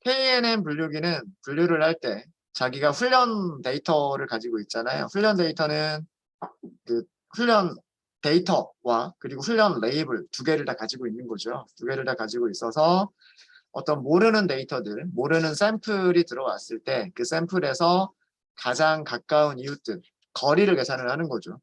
KNN 분류기는 분류를 할 때 자기가 훈련 데이터를 가지고 있잖아요. 훈련 데이터는 그 훈련 데이터와 그리고 훈련 레이블 두 개를 다 가지고 있는 거죠. 두 개를 다 가지고 있어서 어떤 모르는 데이터들, 모르는 샘플이 들어왔을 때 그 샘플에서 가장 가까운 이웃들, 거리를 계산을 하는 거죠.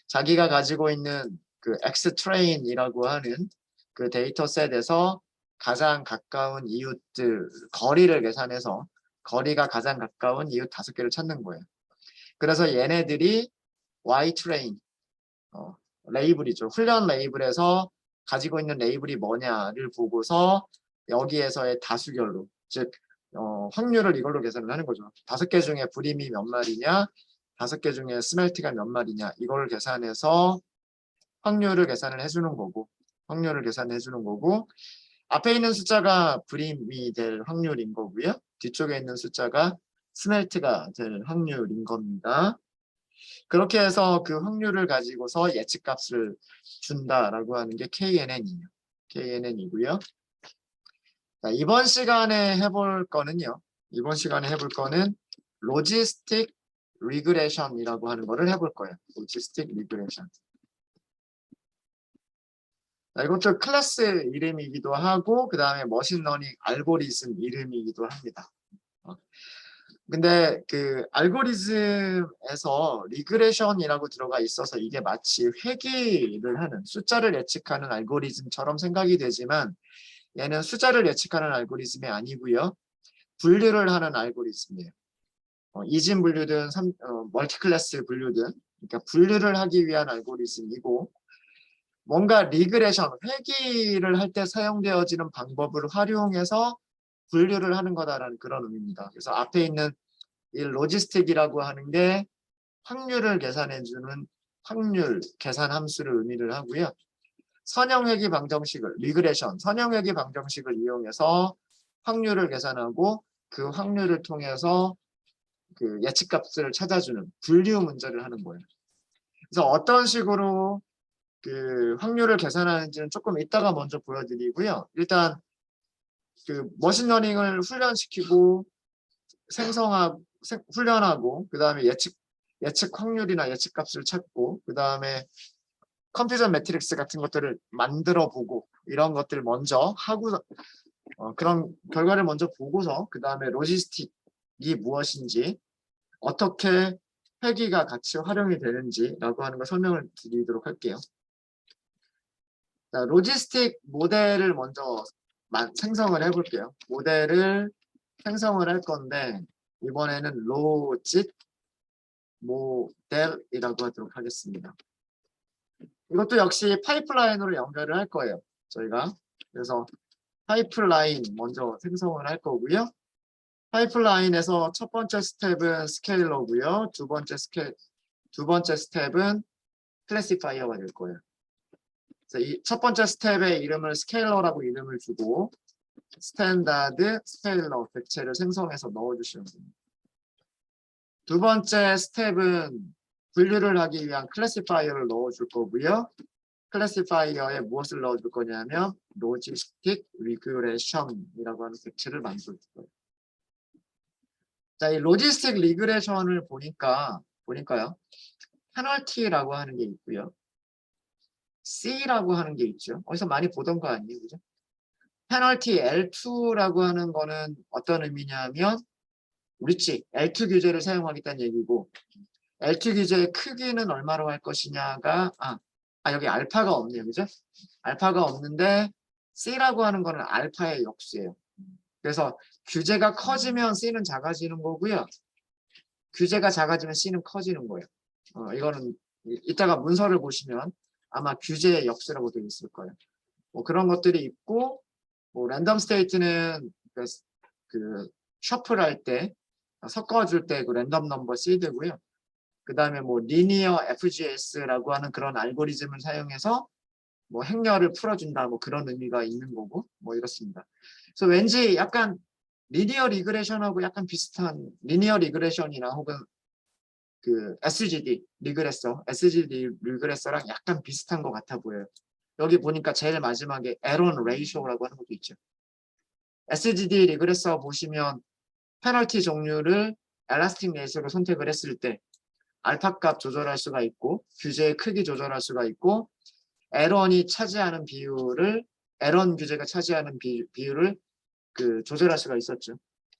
자기가 가지고 있는 그 X트레인이라고 하는 그 데이터셋에서 가장 가까운 이웃들 거리를 계산해서 거리가 가장 가까운 이웃 5개를 찾는 거예요. 그래서 얘네들이 Y트레인 레이블이죠. 훈련 레이블에서 가지고 있는 레이블이 뭐냐를 보고서 여기에서의 다수결로 즉 확률을 이걸로 계산을 하는 거죠. 5개 중에 브림이 몇 마리냐 5개 중에 스멜트가 몇 마리냐 이걸 계산해서 확률을 계산을 해주는 거고 확률을 계산해 주는 거고 앞에 있는 숫자가 브림이 될 확률인 거고요. 뒤쪽에 있는 숫자가 스멜트가 될 확률인 겁니다. 그렇게 해서 그 확률을 가지고서 예측값을 준다라고 하는 게 KNN이에요. KNN이고요. 이번 시간에 해볼 거는요. 이번 시간에 해볼 거는 로지스틱 리그레션이라고 하는 거를 해볼 거예요. 로지스틱 리그레션. 이것도 클래스 이름이기도 하고 그 다음에 머신러닝 알고리즘 이름이기도 합니다. 근데 그 알고리즘에서 리그레션이라고 들어가 있어서 이게 마치 회귀를 하는 숫자를 예측하는 알고리즘처럼 생각이 되지만 얘는 숫자를 예측하는 알고리즘이 아니고요. 분류를 하는 알고리즘이에요. 이진 분류든 멀티클래스 분류든 그러니까 분류를 하기 위한 알고리즘이고 뭔가 리그레션, 회귀를 할 때 사용되어지는 방법을 활용해서 분류를 하는 거다라는 그런 의미입니다. 그래서 앞에 있는 이 로지스틱이라고 하는 게 확률을 계산해주는 확률 계산 함수를 의미를 하고요. 선형회귀 방정식을, 리그레션, 선형회귀 방정식을 이용해서 확률을 계산하고 그 확률을 통해서 그 예측값을 찾아주는 분류 문제를 하는 거예요. 그래서 어떤 식으로 그 확률을 계산하는지는 조금 이따가 먼저 보여드리고요. 일단 그 머신러닝을 훈련시키고 훈련하고 그 다음에 예측 확률이나 예측값을 찾고 그 다음에 컴퓨전 매트릭스 같은 것들을 만들어 보고 이런 것들 먼저 하고 그런 결과를 먼저 보고서 그 다음에 로지스틱이 무엇인지 어떻게 회귀가 같이 활용이 되는지라고 하는 걸 설명을 드리도록 할게요. 자, 로지스틱 모델을 먼저 생성을 해볼게요. 모델을 생성을 할 건데 이번에는 로짓 모델이라고 하도록 하겠습니다. 이것도 역시 파이프라인으로 연결을 할 거예요. 저희가 그래서 파이프라인 먼저 생성을 할 거고요. 파이프라인에서 첫 번째 스텝은 스케일러고요. 두 번째 스텝은 클래시파이어가 될 거예요. 그래서 이 첫 번째 스텝의 이름을 스케일러라고 이름을 주고 스탠다드 스케일러 객체를 생성해서 넣어주시면 됩니다. 두 번째 스텝은 분류를 하기 위한 클래시파이어를 넣어줄 거고요. 클래시파이어에 무엇을 넣어줄 거냐면 로지스틱 리그레션이라고 하는 객체를 만들 거예요. 자, 이 로지스틱 리그레션을 보니까요. 페널티라고 하는 게 있고요. C라고 하는 게 있죠. 어디서 많이 보던 거 아니에요, 그죠? 페널티 L2라고 하는 거는 어떤 의미냐면 우리치 L2 규제를 사용하겠다는 얘기고 L2 규제의 크기는 얼마로 할 것이냐가 여기 알파가 없네요, 그죠? 알파가 없는데 C라고 하는 거는 알파의 역수예요. 그래서 규제가 커지면 C는 작아지는 거고요. 규제가 작아지면 C는 커지는 거예요. 이거는 이따가 문서를 보시면 아마 규제의 역수라고 되어 있을 거예요. 뭐 그런 것들이 있고 뭐 랜덤 스테이트는 그 셔플할 때 섞어줄 때 그 랜덤 넘버 시드고요. 그 다음에 뭐 리니어 FGS라고 하는 그런 알고리즘을 사용해서 뭐 행렬을 풀어준다 뭐 그런 의미가 있는 거고 뭐 이렇습니다. 그래서 왠지 약간 리니어 리그레션하고 약간 비슷한 리니어 리그레션이나 혹은 그 SGD 리그레서랑 약간 비슷한 것 같아 보여요. 여기 보니까 제일 마지막에 에런 레이쇼라고 하는 것도 있죠. SGD 리그레서 보시면 페널티 종류를 엘라스틱 레이스로 선택을 했을 때 알파 값 조절할 수가 있고 규제의 크기 조절할 수가 있고 에런이 차지하는 비율을 에런 규제가 차지하는 비율을 조절할 수가 있었죠.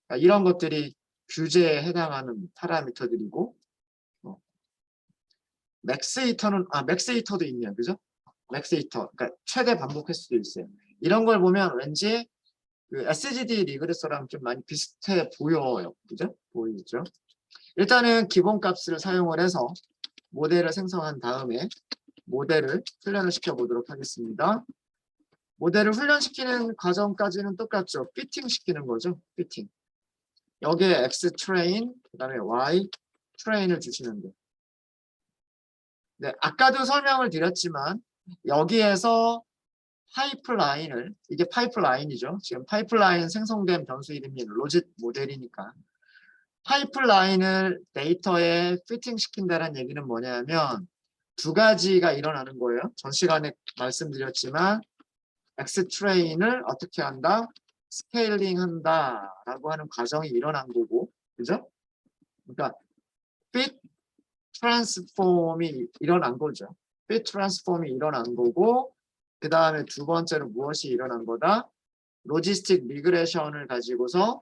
그러니까 이런 것들이 규제에 해당하는 파라미터들이고 맥스히터도 있네요. 그죠? 맥스히터. 그러니까 최대 반복 횟수도 있어요. 이런 걸 보면 왠지 SGD 리그레서랑 좀 많이 비슷해 보여요. 그죠? 보이죠? 일단은 기본값을 사용을 해서 모델을 생성한 다음에 모델을 훈련을 시켜보도록 하겠습니다. 모델을 훈련시키는 과정까지는 똑같죠. 피팅 시키는 거죠. 피팅. 여기에 X 트레인, 그 다음에 Y 트레인을 주시면 돼요. 네, 아까도 설명을 드렸지만 여기에서 파이프라인을, 이게 파이프라인이죠. 지금 파이프라인 생성된 변수 이름이 로짓 모델이니까 파이프라인을 데이터에 피팅 시킨다는 얘기는 뭐냐면 두 가지가 일어나는 거예요. 전 시간에 말씀드렸지만 X 트레인을 어떻게 한다? 스케일링 한다라고 하는 과정이 일어난 거고, 그죠? 그러니까 fit 트랜스폼이 일어난 거죠. fit 트랜스폼이 일어난 거고, 그 다음에 두 번째는 무엇이 일어난 거다? 로지스틱 리그레션을 가지고서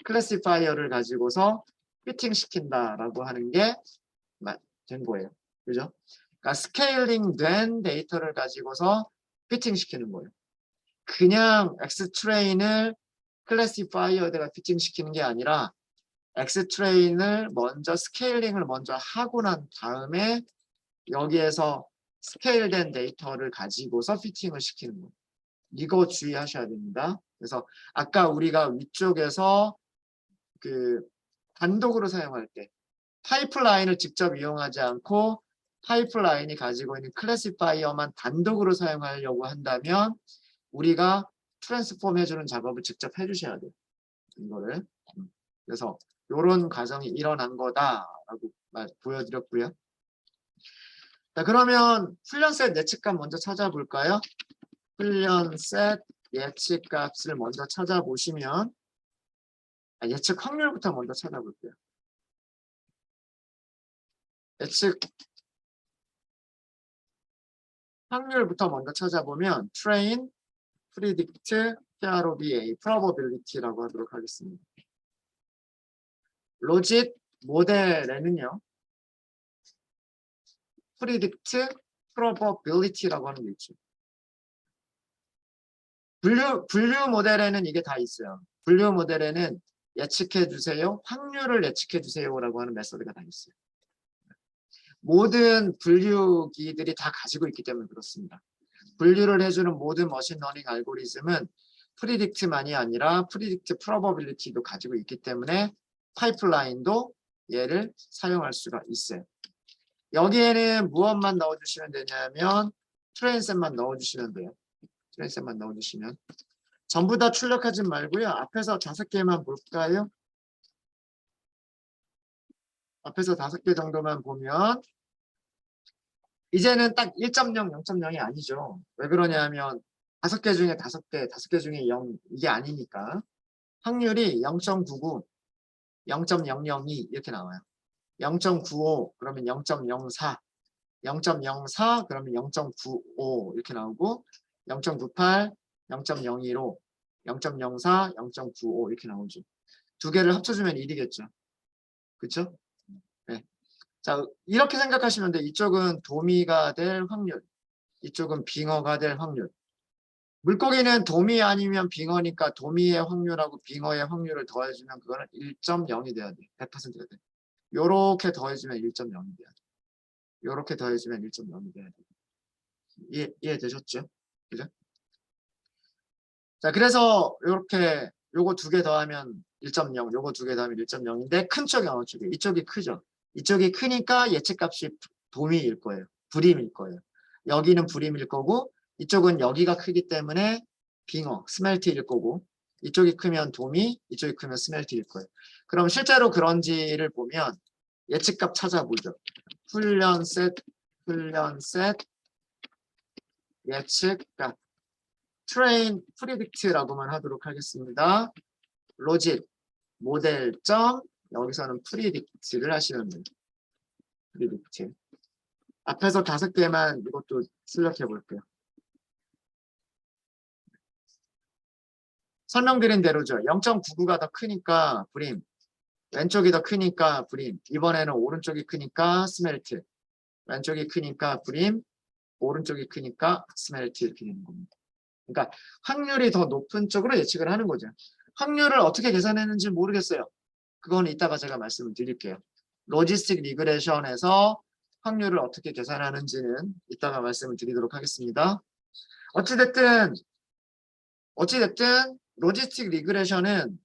클래시파이어를 가지고서 피팅 시킨다라고 하는 게 된 거예요. 그죠? 그러니까 스케일링 된 데이터를 가지고서 피팅 시키는 거예요. 그냥 X 트레인을 클래시파이어에다가 피팅 시키는 게 아니라 X 트레인을 먼저 스케일링을 먼저 하고 난 다음에 여기에서 스케일된 데이터를 가지고서 피팅을 시키는 거예요. 이거 주의하셔야 됩니다. 그래서 아까 우리가 위쪽에서 단독으로 사용할 때 파이프라인을 직접 이용하지 않고 파이프라인이 가지고 있는 클래시파이어만 단독으로 사용하려고 한다면 우리가 트랜스폼 해주는 작업을 직접 해주셔야 돼요. 이거를. 그래서 이런 과정이 일어난 거다라고 보여드렸고요. 자, 그러면 훈련셋 예측값 먼저 찾아볼까요? 훈련셋 예측값을 먼저 찾아보시면 예측 확률부터 먼저 찾아볼게요. 예측 확률부터 먼저 찾아보면 train, predict, PROBA, probability라고 하도록 하겠습니다. 로짓 모델에는요. predict, probability라고 하는 게 있죠. 분류 모델에는 이게 다 있어요. 분류 모델에는 예측해 주세요. 확률을 예측해 주세요라고 하는 메소드가 다 있어요. 모든 분류기들이 다 가지고 있기 때문에 그렇습니다. 분류를 해주는 모든 머신러닝 알고리즘은 프리딕트만이 아니라 프리딕트 프로버빌리티도 가지고 있기 때문에 파이프라인도 얘를 사용할 수가 있어요. 여기에는 무엇만 넣어주시면 되냐면 트레인셋만 넣어주시면 돼요. 트레인셋만 넣어주시면 전부 다 출력하지 말고요. 앞에서 5개만 볼까요? 앞에서 5개 정도만 보면 이제는 딱 1.0, 0.0이 아니죠. 왜 그러냐면 5개 중에 5개 중에 0 이게 아니니까 확률이 0.99, 0.002 이렇게 나와요. 0.95 그러면 0.04, 0.04 그러면 0.95 이렇게 나오고 0.98, 0.015, 0.04, 0.95 이렇게 나오죠. 두 개를 합쳐주면 1이겠죠. 그렇죠? 네. 자, 이렇게 생각하시면 돼. 이쪽은 도미가 될 확률, 이쪽은 빙어가 될 확률. 물고기는 도미 아니면 빙어니까 도미의 확률하고 빙어의 확률을 더해주면 그거는 1.0이 돼야 돼. 100%가 돼. 요렇게 더해주면 1.0이 돼야 돼. 요렇게 더해주면 1.0이 돼야 돼. 이해되셨죠? 그죠? 자, 그래서 요렇게 요거 2개 더하면 1.0, 요거 2개 더하면 1.0인데 큰 쪽이 어느 쪽이에요? 이쪽이 크죠? 이쪽이 크니까 예측값이 도미일 거예요. 불임일 거예요. 여기는 불임일 거고 이쪽은 여기가 크기 때문에 빙어, 스멜트일 거고 이쪽이 크면 도미, 이쪽이 크면 스멜트일 거예요. 그럼 실제로 그런지를 보면 예측값 찾아보죠. 훈련셋 예측값 트레인 프리딕트라고만 하도록 하겠습니다. 로짓 모델점 여기서는 프리딕트를 하시면 돼요. 프리딕트. 앞에서 5개만 이것도 출력해 볼게요. 설명드린 대로죠. 0.99가 더 크니까 브림, 왼쪽이 더 크니까 브림, 이번에는 오른쪽이 크니까 스멜트, 왼쪽이 크니까 브림, 오른쪽이 크니까 스멜트 이렇게 되는 겁니다. 그러니까 확률이 더 높은 쪽으로 예측을 하는 거죠. 확률을 어떻게 계산했는지 모르겠어요. 그건 이따가 제가 말씀을 드릴게요. 로지스틱 리그레션에서 확률을 어떻게 계산하는지는 이따가 말씀을 드리도록 하겠습니다. 어찌됐든 로지스틱 리그레션은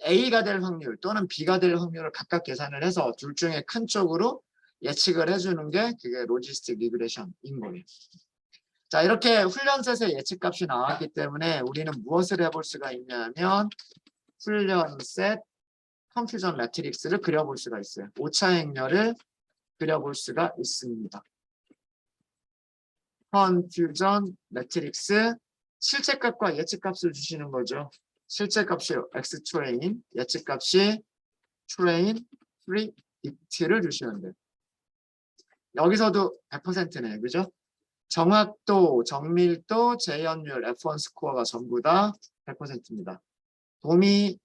A가 될 확률 또는 B가 될 확률을 각각 계산을 해서 둘 중에 큰 쪽으로 예측을 해주는 게 그게 로지스틱 리그레션인 거예요. 자, 이렇게 훈련셋의 예측값이 나왔기 때문에 우리는 무엇을 해볼 수가 있냐면 훈련셋 컨퓨전 매트릭스를 그려볼 수가 있어요. 오차 행렬을 그려볼 수가 있습니다. 컨퓨전 매트릭스 실제값과 예측값을 주시는 거죠. 실제값이 x 트레인, 예측값이 트레인 프리딕트를 주시면 돼요. 여기서도 100%네, 그죠? 정확도, 정밀도, 재현율, F1 스코어가 전부 다 100%입니다. 도미는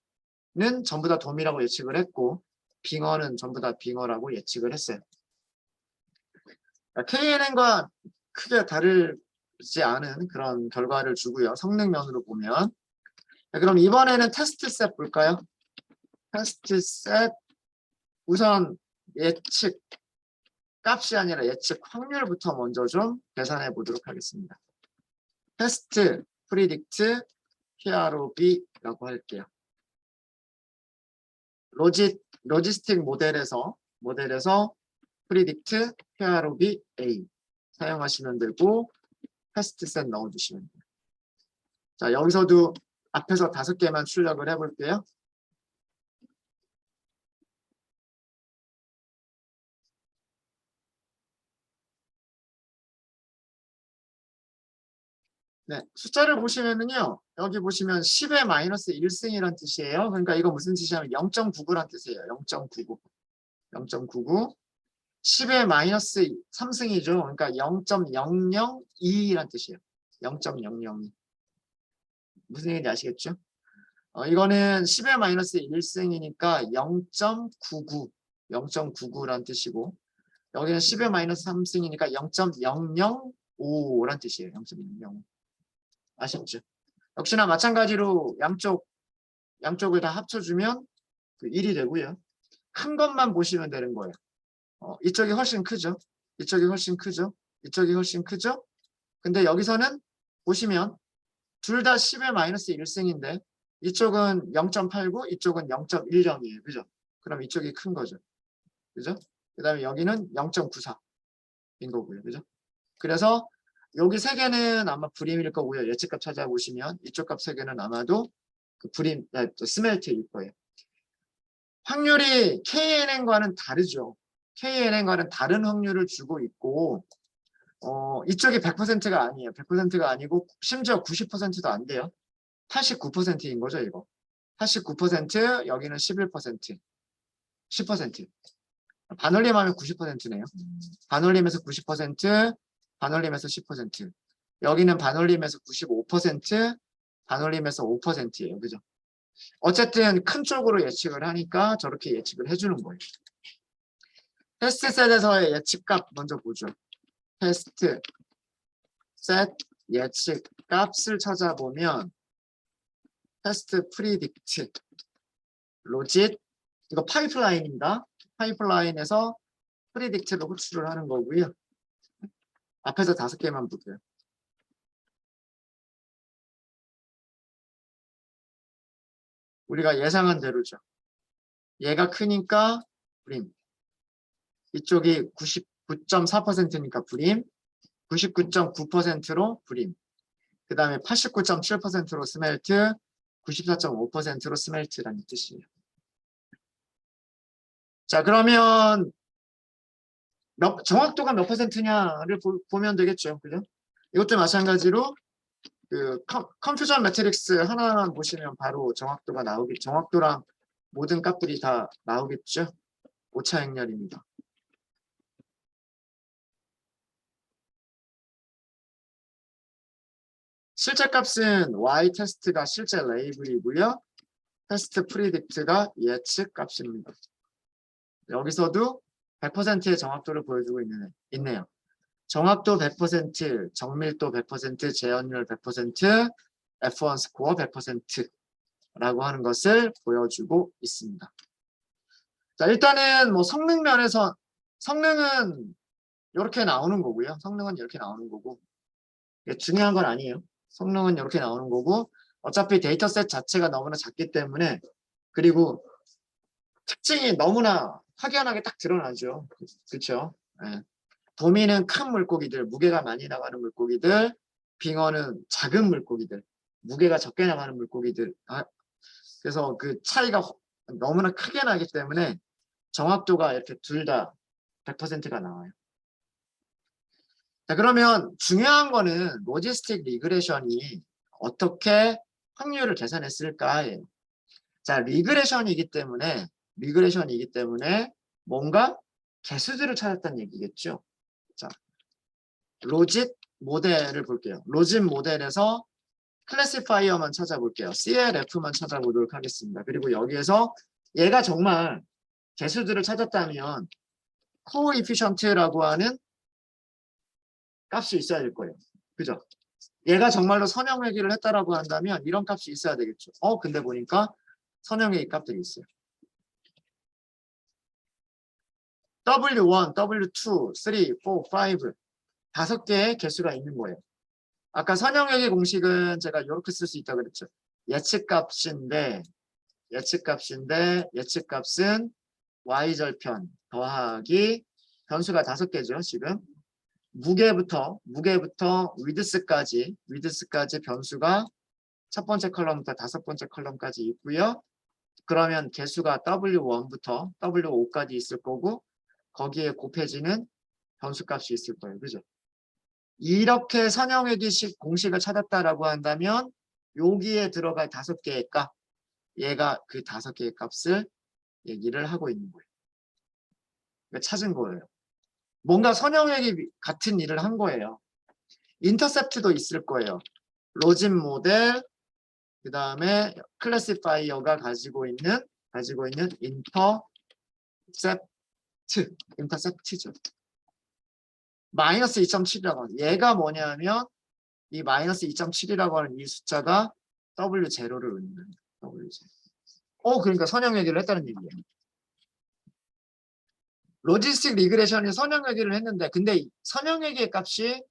전부 다 도미라고 예측을 했고 빙어는 전부 다 빙어라고 예측을 했어요. KNN과 크게 다르지 않은 그런 결과를 주고요. 성능면으로 보면. 그럼 이번에는 테스트 셋 볼까요? 테스트 셋 우선 예측 값이 아니라 예측 확률부터 먼저 좀 계산해 보도록 하겠습니다. 테스트 프리딕트 PROB라고 할게요. 로지스틱 모델에서 프리딕트 PROB A 사용하시면 되고 테스트 셋 넣어주시면 돼요. 자, 여기서도 앞에서 5개만 출력을 해볼게요. 네, 숫자를 보시면은요, 여기 보시면 10의 마이너스 1승이란 뜻이에요. 그러니까 이거 무슨 뜻이냐면 0.99란 뜻이에요. 0.99. 0.99. 10의 마이너스 3승이죠. 그러니까 0.002란 뜻이에요. 0.002. 무슨 얘기인지 아시겠죠? 이거는 10의 마이너스 1승이니까 0.99. 0.99란 뜻이고, 여기는 10의 마이너스 3승이니까 0.005란 뜻이에요. 0.005. 아셨죠? 역시나 마찬가지로 양쪽을 다 합쳐주면 그 1이 되고요. 큰 것만 보시면 되는 거예요. 이쪽이 훨씬 크죠? 이쪽이 훨씬 크죠? 이쪽이 훨씬 크죠? 근데 여기서는 보시면 둘 다 10의 마이너스 1승인데 이쪽은 0.89, 이쪽은 0.10이에요. 그죠? 그럼 이쪽이 큰 거죠. 그죠? 그 다음에 여기는 0.94인 거고요. 그죠? 그래서 여기 3개는 아마 불임일 거고요. 예측값 찾아보시면 이쪽 값 3개는 아마도 그 스멜트일 거예요. 확률이 KNN과는 다르죠. KNN과는 다른 확률을 주고 있고 이쪽이 100%가 아니에요. 100%가 아니고 심지어 90%도 안 돼요. 89%인 거죠, 이거. 89%, 여기는 11%. 10%. 반올림하면 90%네요. 반올림에서 90%, 반올림에서 10%. 여기는 반올림에서 95%, 반올림에서 5%예요. 그죠? 어쨌든 큰 쪽으로 예측을 하니까 저렇게 예측을 해주는 거예요. 테스트 셋에서의 예측값 먼저 보죠. 테스트 셋 예측 값을 찾아보면 테스트 프리딕트 로짓 이거 파이프라인입니다. 파이프라인에서 프리딕트를 호출을 하는 거고요. 앞에서 5개만 볼게요. 우리가 예상한 대로죠. 얘가 크니까 불임. 이쪽이 99.4%니까 불임. 99.9%로 불임. 그 다음에 89.7%로 스멜트. 94.5%로 스멜트라는 뜻이에요. 자, 그러면 정확도가 몇 %냐를 보면 되겠죠. 그죠? 이것도 마찬가지로 그 컴퓨전 매트릭스 하나만 보시면 바로 정확도가 정확도랑 모든 값들이 다 나오겠죠. 오차 행렬입니다. 실제 값은 y 테스트가 실제 레이블이고요. 테스트 프리딕트가 예측 값입니다. 여기서도 100%의 정확도를 보여주고 있네요. 정확도 100%, 정밀도 100%, 재현율 100%, F1 스코어 100%라고 하는 것을 보여주고 있습니다. 자, 일단은 뭐 성능 면에서 성능은 이렇게 나오는 거고요. 성능은 이렇게 나오는 거고 중요한 건 아니에요. 성능은 이렇게 나오는 거고 어차피 데이터셋 자체가 너무나 작기 때문에 그리고 특징이 너무나 확연하게 딱 드러나죠. 그렇죠? 네. 도미는 큰 물고기들, 무게가 많이 나가는 물고기들, 빙어는 작은 물고기들, 무게가 적게 나가는 물고기들. 그래서 그 차이가 너무나 크게 나기 때문에 정확도가 이렇게 둘 다 100%가 나와요. 자, 그러면 중요한 거는 로지스틱 리그레션이 어떻게 확률을 계산했을까예요. 자, 리그레션이기 때문에 뭔가 개수들을 찾았다는 얘기겠죠. 자, 로짓 모델을 볼게요. 로짓 모델에서 클래시파이어만 찾아볼게요. CLF만 찾아보도록 하겠습니다. 그리고 여기에서 얘가 정말 개수들을 찾았다면 코에피션트라고 하는 값이 있어야 될 거예요. 그죠? 얘가 정말로 선형회귀를 했다라고 한다면 이런 값이 있어야 되겠죠. 근데 보니까 선형회귀 값들이 있어요. W1, W2, 3, 4, 5 다섯 개의 개수가 있는 거예요. 아까 선형회귀 공식은 제가 이렇게 쓸 수 있다고 그랬죠. 예측값은 y절편 더하기 변수가 5개죠. 지금 무게부터 위드스까지 변수가 첫 번째 컬럼부터 5번째 컬럼까지 있고요. 그러면 개수가 W1부터 W5까지 있을 거고 거기에 곱해지는 변수값이 있을 거예요. 그죠? 이렇게 선형회귀식 공식을 찾았다라고 한다면 여기에 들어갈 5개의 값, 얘가 그 5개의 값을 얘기를 하고 있는 거예요. 그러니까 찾은 거예요. 뭔가 선형회귀 같은 일을 한 거예요. 인터셉트도 있을 거예요. 로짓 모델, 그 다음에 클래시파이어가 가지고 있는 인터셉트죠. 마이너스 2.7이라고 하는 얘가 뭐냐면 이 마이너스 2.7이라고 하는 이 숫자가 W0를 의미합니다. W0. 그러니까 선형회귀를 했다는 얘기예요. 로지스틱 리그레션이 선형회귀를 했는데 근데 선형회귀의 값이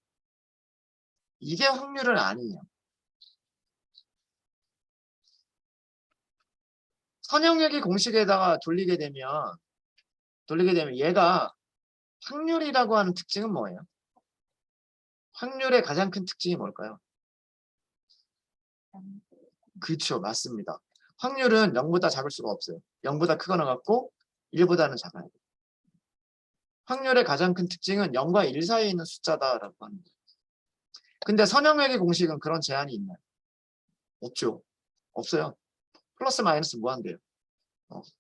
이게 확률은 아니에요. 선형회귀 공식에다가 돌리게 되면 얘가 확률이라고 하는 특징은 뭐예요? 확률의 가장 큰 특징이 뭘까요? 그렇죠. 맞습니다. 확률은 0보다 작을 수가 없어요. 0보다 크거나 같고 1보다는 작아야 돼요. 확률의 가장 큰 특징은 0과 1 사이에 있는 숫자다라고 합니다. 근데 선형회귀 공식은 그런 제한이 있나요? 없죠. 없어요. 플러스 마이너스 무한대예요.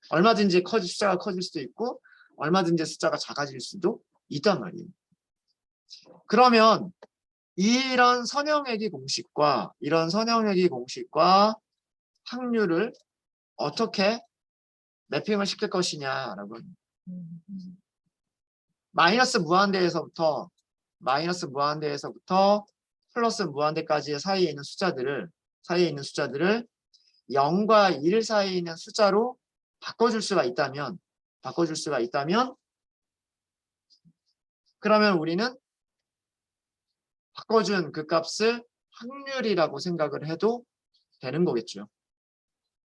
얼마든지 숫자가 커질 수도 있고 얼마든지 숫자가 작아질 수도 있단 말이에요. 그러면 이런 선형회귀 공식과 확률을 어떻게 매핑을 시킬 것이냐라고 마이너스 무한대에서부터 플러스 무한대까지의 사이에 있는 숫자들을 0과 1 사이에 있는 숫자로 바꿔줄 수가 있다면 그러면 우리는 바꿔준 그 값을 확률이라고 생각을 해도 되는 거겠죠.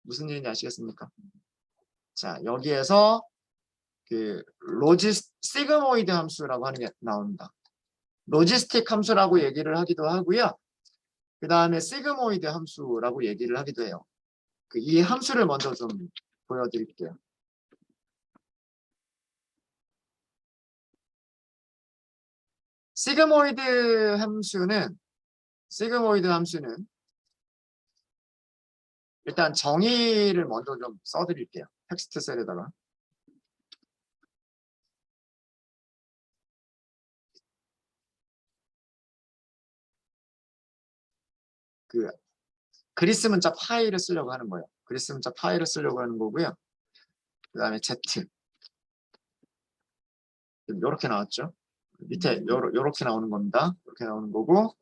무슨 얘기인지 아시겠습니까? 자, 여기에서 그 시그모이드 함수라고 하는 게 나옵니다. 로지스틱 함수라고 얘기를 하기도 하고요. 그 다음에 시그모이드 함수라고 얘기를 하기도 해요. 이 함수를 먼저 좀 보여드릴게요. 시그모이드 함수는 시그모이드 함수는 일단 정의를 먼저 좀 써드릴게요. 텍스트 셀에다가. 그 그리스 문자 파이를 쓰려고 하는 거예요. 그리스 문자 파이를 쓰려고 하는 거고요. 그 다음에 Z. 이렇게 나왔죠. 밑에 요렇게 나오는 겁니다. 이렇게 나오는 거고,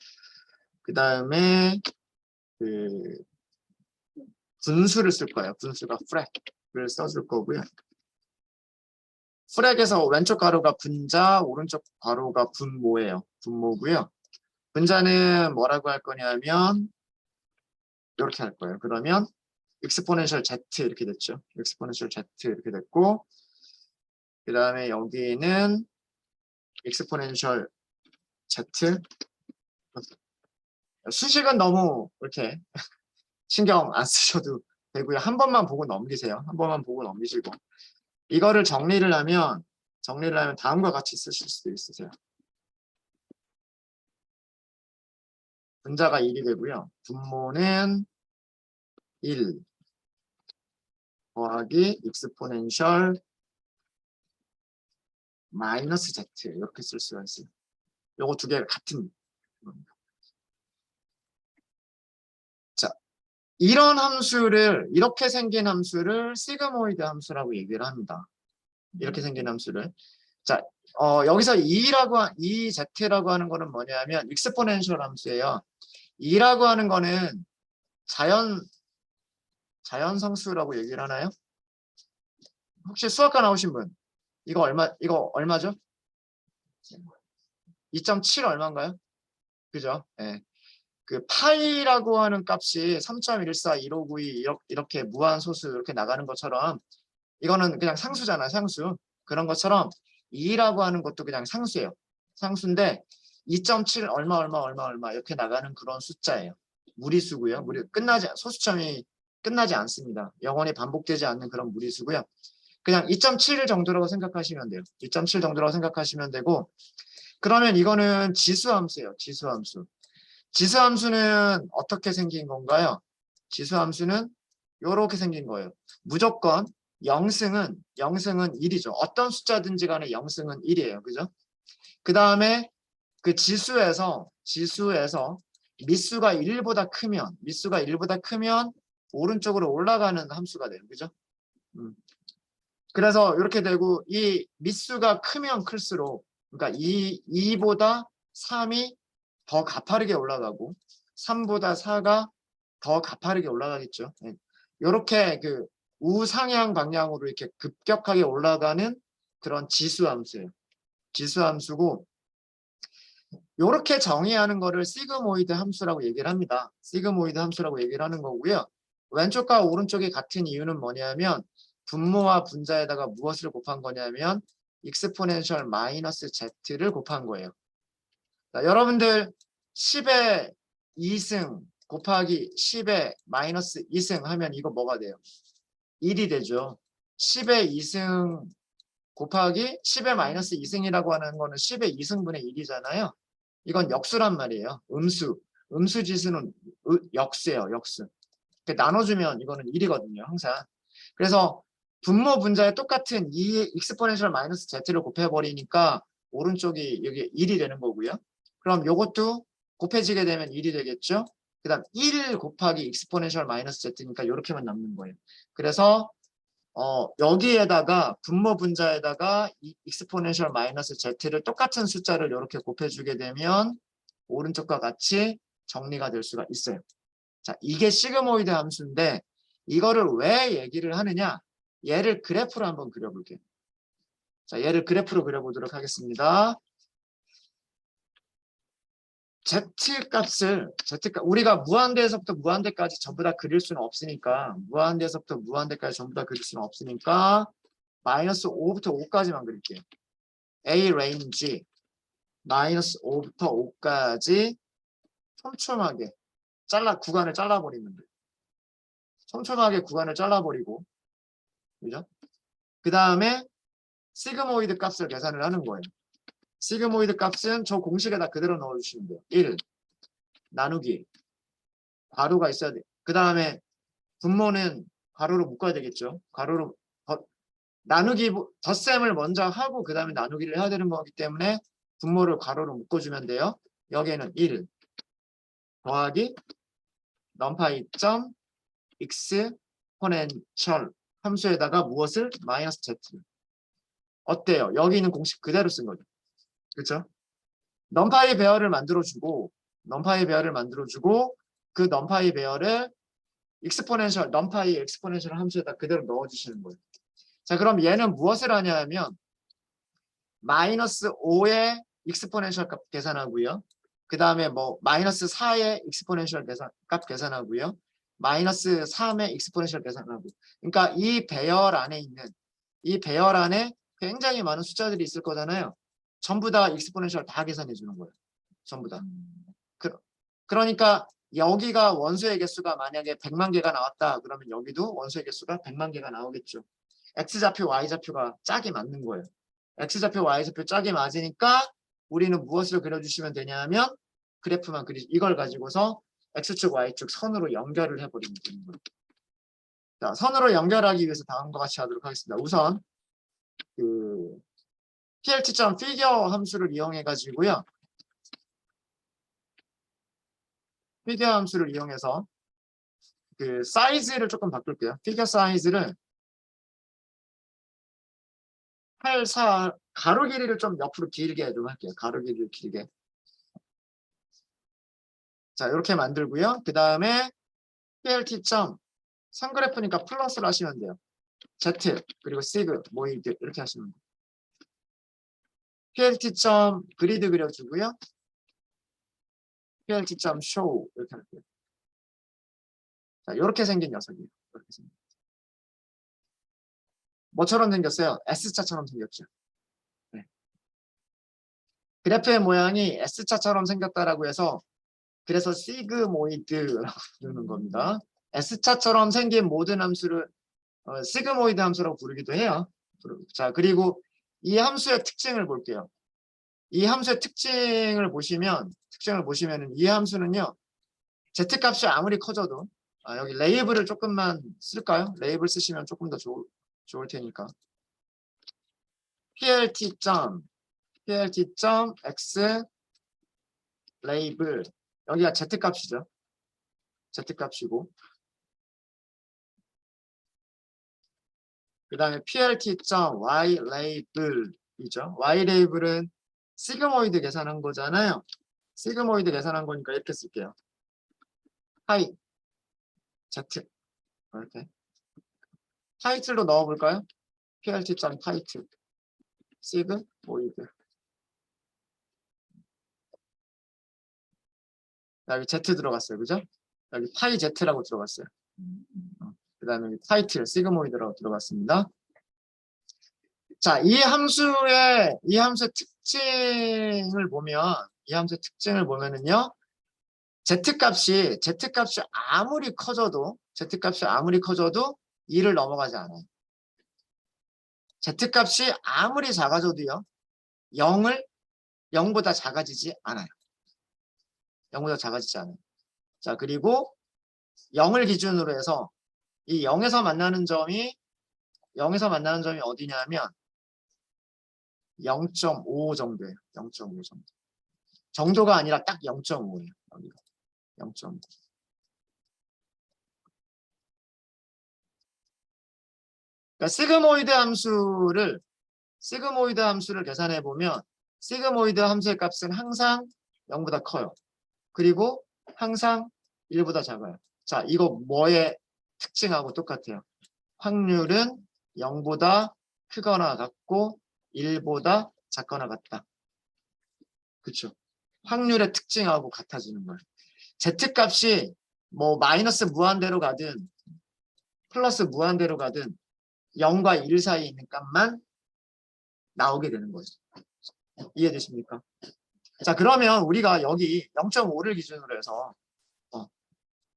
그 다음에 그 분수를 쓸 거예요. 분수가 프랙을 써줄 거고요. 프랙에서 왼쪽 가로가 분자, 오른쪽 가로가 분모예요. 분모고요. 분자는 뭐라고 할 거냐면 이렇게 할 거예요. 그러면 exponential z 이렇게 됐죠. exponential z 이렇게 됐고, 그 다음에 여기는 exponential z. 수식은 너무 이렇게 신경 안 쓰셔도 되고요. 한 번만 보고 넘기세요. 한 번만 보고 넘기시고, 이거를 정리를 하면 다음과 같이 쓰실 수도 있으세요. 분자가 1이 되고요. 분모는 1 더하기 exponential 마이너스 z 이렇게 쓸 수가 있어요. 요거 두 개가 같은 겁니다. 자, 이런 함수를, 이렇게 생긴 함수를 시그모이드 함수라고 얘기를 합니다. 이렇게 생긴 함수를. 자, 여기서 이 z라고 하는 거는 뭐냐면 익스포넨셜 함수예요. 2라고 하는 거는 자연성수라고 얘기를 하나요? 혹시 수학과 나오신 분? 이거 얼마죠? 2.7 얼마인가요? 그죠? 예. 그 파이라고 하는 값이 3.14, 1592 이렇게 무한소수 이렇게 나가는 것처럼 이거는 그냥 상수잖아, 상수. 그런 것처럼 2라고 하는 것도 그냥 상수예요. 상수인데 2.7 얼마 이렇게 나가는 그런 숫자예요. 무리수고요. 소수점이 끝나지 않습니다. 영원히 반복되지 않는 그런 무리수고요. 그냥 2.7 정도라고 생각하시면 돼요. 2.7 정도라고 생각하시면 되고, 그러면 이거는 지수함수예요. 지수함수. 지수함수는 어떻게 생긴 건가요? 지수함수는 이렇게 생긴 거예요. 무조건 영승은 1이죠. 어떤 숫자든지 간에 영승은 1이에요. 그죠? 그 다음에 그 지수에서 미수가 1보다 크면 오른쪽으로 올라가는 함수가 돼요. 그죠? 그래서 이렇게 되고, 이 미수가 크면 클수록, 그러니까 2보다 3이 더 가파르게 올라가고 3보다 4가 더 가파르게 올라가겠죠. 이렇게 그 우상향 방향으로 이렇게 급격하게 올라가는 그런 지수함수예요. 지수함수고, 이렇게 정의하는 거를 시그모이드 함수라고 얘기를 합니다. 시그모이드 함수라고 얘기를 하는 거고요. 왼쪽과 오른쪽이 같은 이유는 뭐냐면 분모와 분자에다가 무엇을 곱한 거냐면 익스포넨셜 마이너스 z를 곱한 거예요. 자, 여러분들 10의 2승 곱하기 10의 마이너스 2승 하면 이거 뭐가 돼요? 1이 되죠. 10의 2승 곱하기 10의 마이너스 2승이라고 하는 거는 10의 2승분의 1이잖아요. 이건 역수란 말이에요. 음수 지수는 역수예요. 역수. 나눠주면 이거는 1이거든요. 항상. 그래서 분모 분자에 똑같은 이 익스포넨셜 마이너스 z를 곱해버리니까 오른쪽이 여기 1이 되는 거고요. 그럼 이것도 곱해지게 되면 1이 되겠죠. 그 다음 1 곱하기 익스포넨셜 마이너스 z니까 이렇게만 남는 거예요. 그래서 여기에다가 분모 분자에다가 이 익스포넨셜 마이너스 z를 똑같은 숫자를 이렇게 곱해주게 되면 오른쪽과 같이 정리가 될 수가 있어요. 자, 이게 시그모이드 함수인데 이거를 왜 얘기를 하느냐? 얘를 그래프로 한번 그려볼게요. 자, 얘를 그래프로 그려보도록 하겠습니다. 우리가 무한대에서부터 무한대까지 전부 다 그릴 수는 없으니까, 무한대에서부터 무한대까지 전부 다 그릴 수는 없으니까 마이너스 5부터 5까지만 그릴게요. A 레인지 마이너스 5부터 5까지 촘촘하게 구간을 잘라버리면 돼요. 촘촘하게 구간을 잘라버리고, 그죠? 그 다음에 시그모이드 값을 계산을 하는 거예요. 시그모이드 값은 저 공식에다 그대로 넣어주시면 돼요. 1. 나누기 괄호가 있어야 돼. 그 다음에 분모는 괄호로 묶어야 되겠죠. 괄호로 나누기 덧셈을 먼저 하고 그 다음에 나누기를 해야 되는 거기 때문에 분모를 괄호로 묶어주면 돼요. 여기에는 1 더하기 numPy 점 exponential 함수에다가 무엇을? 마이너스 z. 어때요? 여기 있는 공식 그대로 쓴 거죠. 그렇죠? numPy 배열을 만들어주고 그 numPy 배열을 exponential, numpy exponential 함수에다 그대로 넣어주시는 거예요. 자, 그럼 얘는 무엇을 하냐면 마이너스 5의 exponential 값 계산하고요. 그 다음에 뭐 마이너스 4의 exponential 값 계산하고요. 마이너스 3의 exponential 계산하고. 그러니까 이 배열 안에 굉장히 많은 숫자들이 있을 거잖아요. 전부 다 exponential 다 계산해 주는 거예요. 전부 다. 그러니까 여기가 원소의 개수가 만약에 100만 개가 나왔다. 그러면 여기도 원소의 개수가 100만 개가 나오겠죠. X좌표, Y좌표가 짝이 맞는 거예요. X좌표, Y좌표 짝이 맞으니까 우리는 무엇을 그려주시면 되냐면 그래프만 이걸 가지고서 X축, Y축 선으로 연결을 해버리면 되는 거예요. 자, 선으로 연결하기 위해서 다음과 같이 하도록 하겠습니다. 우선 그 plt.figure 함수를 이용해 가지고요. figure 함수를 이용해서 그 사이즈를 조금 바꿀게요. figure 사이즈를 84 가로 길이를 좀 옆으로 길게 좀 할게요. 가로 길이를 길게. 자, 이렇게 만들고요. 그 다음에 plt. 선그래프니까 플러스를 하시면 돼요. z 그리고 sig 모이드 이렇게 하시면 돼요. plt. 그리드 그려주고요. plt. show 이렇게 할게요. 자, 이렇게 생긴 녀석이에요. 이렇게 생긴. 뭐처럼 생겼어요? S자처럼 생겼죠. 네. 그래프의 모양이 S자처럼 생겼다라고 해서 그래서 시그모이드라고 부르는 겁니다. S자처럼 생긴 모든 함수를 시그모이드 함수라고 부르기도 해요. 자, 그리고 이 함수의 특징을 볼게요. 이 함수의 특징을 보시면은 이 함수는요. Z값이 아무리 커져도 여기 레이블을 조금만 쓸까요? 레이블 쓰시면 조금 더 좋을 테니까. plt.x 레이블 여기가 Z값이죠. Z값이고 그 다음에 plt.y 레이블이죠. y 레이블은 시그모이드 계산한 거잖아요. 시그모이드 계산한 거니까 이렇게 쓸게요. 하이 Z 이렇게 타이틀로 넣어볼까요? plt.title 시그모이드 여기 Z 들어갔어요. 그죠? 여기 파이 Z라고 들어갔어요. 그 다음에 타이틀 시그모이드라고 들어갔습니다. 자, 이 함수의 특징을 보면은요. Z값이 아무리 커져도 2를 넘어가지 않아요. Z값이 아무리 작아져도요. 0보다 작아지지 않아요. 0보다 작아지지 않아요. 자, 그리고 0을 기준으로 해서 이 0에서 만나는 점이 어디냐면 0.5 정도예요. 0.5 정도. 정도가 아니라 딱 0.5예요. 여기가 0.5. 그러니까 시그모이드 함수를 계산해 보면 시그모이드 함수의 값은 항상 0보다 커요. 그리고 항상 1보다 작아요. 자, 이거 뭐의 특징하고 똑같아요. 확률은 0보다 크거나 같고 1보다 작거나 같다. 그렇죠? 확률의 특징하고 같아지는 거예요. Z값이 뭐 마이너스 무한대로 가든 플러스 무한대로 가든 0과 1 사이에 있는 값만 나오게 되는 거죠. 이해되십니까? 자, 그러면 우리가 여기 0.5를 기준으로 해서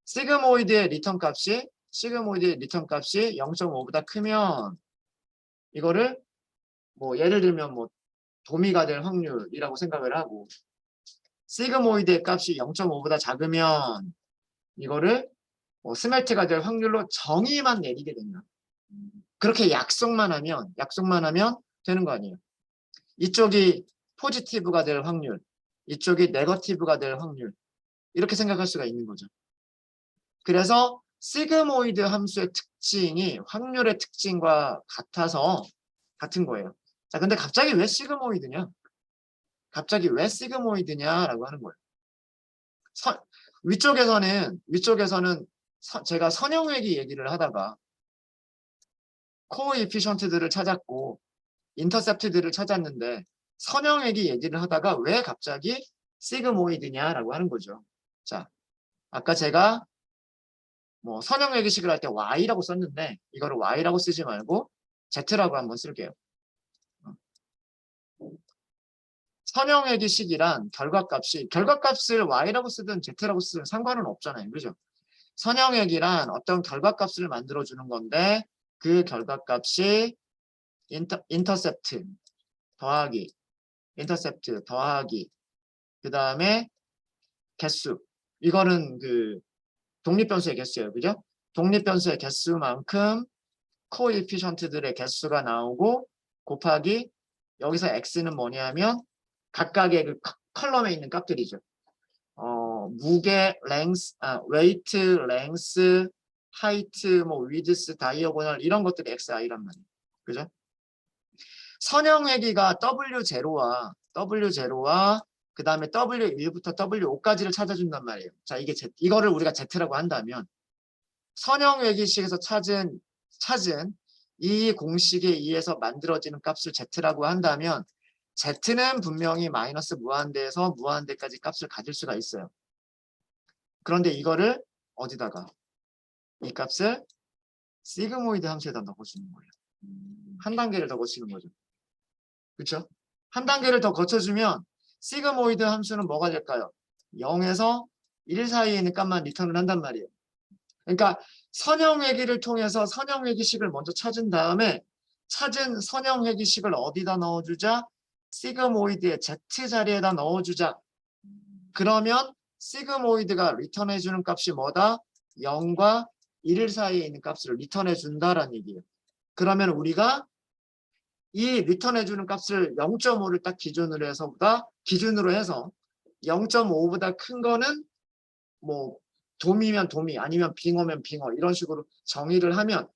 시그모이드의 리턴 값이 0.5보다 크면 이거를 뭐 예를 들면 뭐 도미가 될 확률이라고 생각을 하고 시그모이드의 값이 0.5보다 작으면 이거를 뭐 스멜트가 될 확률로 정의만 내리게 됩니다. 그렇게 약속만 하면 되는 거 아니에요. 이쪽이 포지티브가 될 확률, 이쪽이 네거티브가 될 확률, 이렇게 생각할 수가 있는 거죠. 그래서 시그모이드 함수의 특징이 확률의 특징과 같은 거예요. 자, 근데 갑자기 왜 시그모이드냐? 갑자기 왜 시그모이드냐라고 하는 거예요. 위쪽에서는 제가 선형회귀 얘기를 하다가 코에피션트들을 찾았고 인터셉트들을 찾았는데 선형회귀 얘기를 하다가 왜 갑자기 시그모이드냐라고 하는 거죠. 자, 아까 제가 뭐 선형회귀식을 할 때 y라고 썼는데 이거를 y라고 쓰지 말고 z라고 한번 쓸게요. 선형회귀식이란 결과값을 y라고 쓰든 z라고 쓰든 상관은 없잖아요. 그죠? 선형회귀란 어떤 결과값을 만들어주는 건데 그 결과값이 인터셉트 더하기 그 다음에 개수, 이거는 그 독립변수의 개수예요. 그죠? 독립변수의 개수만큼 코에피션트들의 개수가 나오고 곱하기 여기서 x는 뭐냐면 각각의 그 컬럼에 있는 값들이죠. 무게, 웨이트, 랭스, 하이트, 뭐 위드스, 다이어고널 이런 것들이 xi란 말이에요. 그죠? 선형회귀가 W0와 그 다음에 W1부터 W5까지를 찾아준단 말이에요. 자, 이거를 우리가 Z라고 한다면 선형회귀식에서 찾은 이 공식에 의해서 만들어지는 값을 Z라고 한다면 Z는 분명히 마이너스 무한대에서 무한대까지 값을 가질 수가 있어요. 그런데 이거를 어디다가 이 값을 시그모이드 함수에다 넣어주는 거예요. 한 단계를 더 거치는 거죠. 그렇죠? 한 단계를 더 거쳐주면 시그모이드 함수는 뭐가 될까요? 0에서 1 사이에 있는 값만 리턴을 한단 말이에요. 그러니까 선형회귀를 통해서 선형회귀식을 먼저 찾은 다음에 찾은 선형회귀식을 어디다 넣어주자? 시그모이드의 Z 자리에다 넣어주자. 그러면 시그모이드가 리턴해주는 값이 뭐다? 0과 1 사이에 있는 값을 리턴해준다라는 얘기예요. 그러면 우리가 이 리턴해주는 값을 0.5를 딱 기준으로 해서 0.5보다 큰 거는 뭐 도미면 도미 아니면 빙어면 빙어 이런 식으로 정의를 하면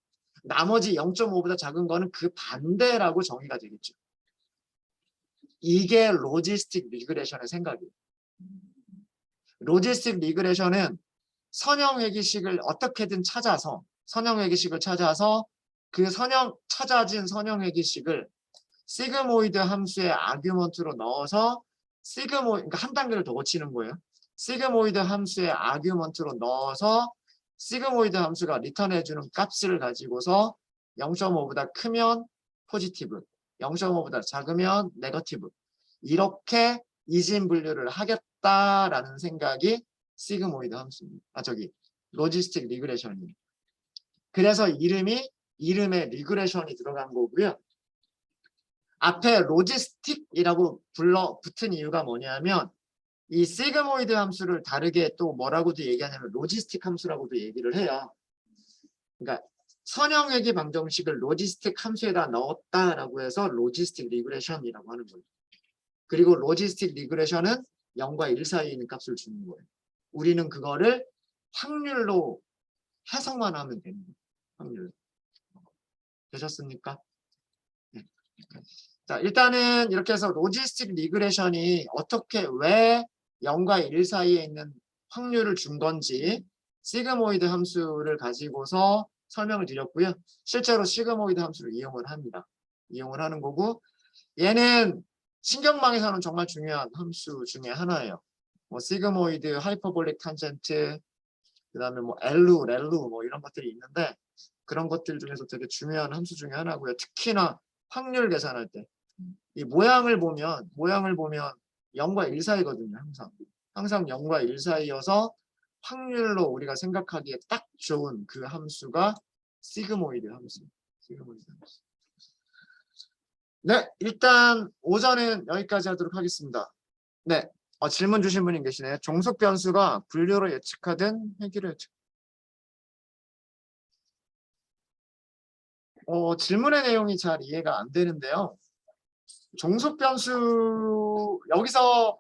나머지 0.5보다 작은 거는 그 반대라고 정의가 되겠죠. 이게 로지스틱 리그레션의 생각이에요. 로지스틱 리그레션은 선형회귀식을 어떻게든 찾아서 그 찾아진 선형회귀식을 시그모이드 함수의 아규먼트로 넣어서 그러니까 한 단계를 더 거치는 거예요. 시그모이드 함수의 아규먼트로 넣어서 시그모이드 함수가 리턴해주는 값을 가지고서 0.5보다 크면 포지티브, 0.5보다 작으면 네거티브 이렇게 이진 분류를 하겠다라는 생각이 시그모이드 함수입니다. 로지스틱 리그레션이에요. 그래서 이름에 리그레션이 들어간 거고요. 앞에 로지스틱이라고 붙은 이유가 뭐냐면 이 시그모이드 함수를 다르게 또 뭐라고도 얘기하냐면 로지스틱 함수라고도 얘기를 해요. 그러니까 선형회귀 방정식을 로지스틱 함수에다 넣었다라고 해서 로지스틱 리그레션이라고 하는 거예요. 그리고 로지스틱 리그레션은 0과 1 사이에 있는 값을 주는 거예요. 우리는 그거를 확률로 해석만 하면 되는 거예요. 확률. 되셨습니까? 네. 자, 일단은 이렇게 해서 로지스틱 리그레션이 왜 0과 1 사이에 있는 확률을 준 건지 시그모이드 함수를 가지고서 설명을 드렸고요. 실제로 시그모이드 함수를 이용을 합니다. 이용을 하는 거고 얘는 신경망에서는 정말 중요한 함수 중에 하나예요. 뭐 시그모이드, 하이퍼볼릭 탄젠트, 그 다음에 뭐 엘루, 렐루 뭐 이런 것들이 있는데 그런 것들 중에서 되게 중요한 함수 중에 하나고요. 특히나 확률 계산할 때 이 모양을 보면 0과 1 사이거든요. 항상 0과 1 사이여서 확률로 우리가 생각하기에 딱 좋은 그 함수가 시그모이드 함수. 네, 일단 오전은 여기까지 하도록 하겠습니다. 네, 질문 주신 분이 계시네요. 종속 변수가 분류로 예측하든 회귀로 예측. 질문의 내용이 잘 이해가 안 되는데요. 종속 변수, 여기서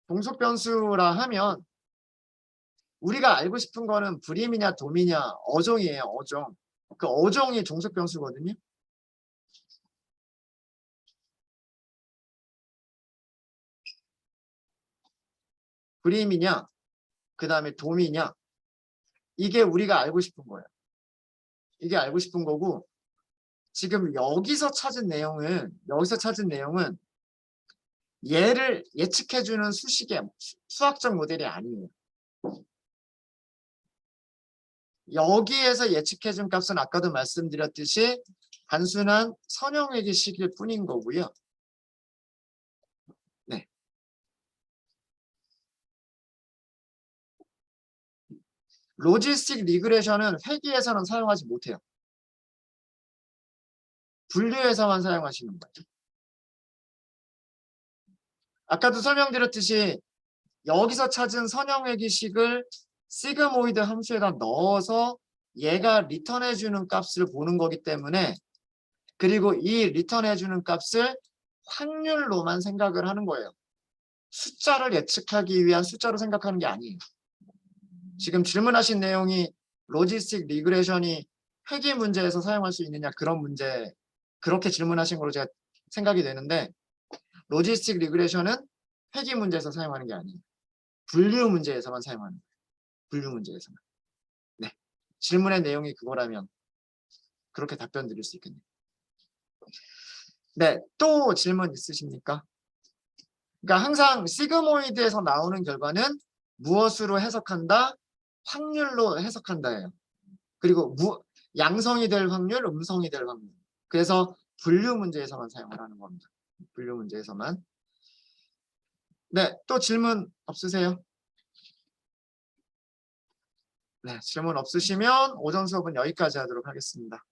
종속 변수라 하면 우리가 알고 싶은 거는 불임이냐 도미냐 어종이에요. 어종. 그 어종이 종속 변수거든요. 불임이냐 그 다음에 도미냐, 이게 우리가 알고 싶은 거예요. 이게 알고 싶은 거고, 지금 여기서 찾은 내용은 얘를 예측해주는 수식의 수학적 모델이 아니에요. 여기에서 예측해준 값은 아까도 말씀드렸듯이 단순한 선형회귀 식일 뿐인 거고요. 네. 로지스틱 리그레션은 회귀에서는 사용하지 못해요. 분류에서만 사용하시는 거예요. 아까도 설명드렸듯이 여기서 찾은 선형회귀식을 시그모이드 함수에다 넣어서 얘가 리턴해주는 값을 보는 거기 때문에, 그리고 이 리턴해주는 값을 확률로만 생각을 하는 거예요. 숫자를 예측하기 위한 숫자로 생각하는 게 아니에요. 지금 질문하신 내용이 로지스틱 리그레션이 회귀 문제에서 사용할 수 있느냐, 그런 문제, 그렇게 질문하신 걸로 제가 생각이 되는데, 로지스틱 리그레션은 회귀 문제에서 사용하는 게 아니에요. 분류 문제에서만 사용하는 거예요. 분류 문제에서만. 네. 질문의 내용이 그거라면 그렇게 답변 드릴 수 있겠네요. 네. 또 질문 있으십니까? 그러니까 항상 시그모이드에서 나오는 결과는 무엇으로 해석한다? 확률로 해석한다예요. 그리고 양성이 될 확률, 음성이 될 확률. 그래서 분류 문제에서만 사용을 하는 겁니다. 분류 문제에서만. 네. 또 질문 없으세요? 네. 질문 없으시면 오전 수업은 여기까지 하도록 하겠습니다.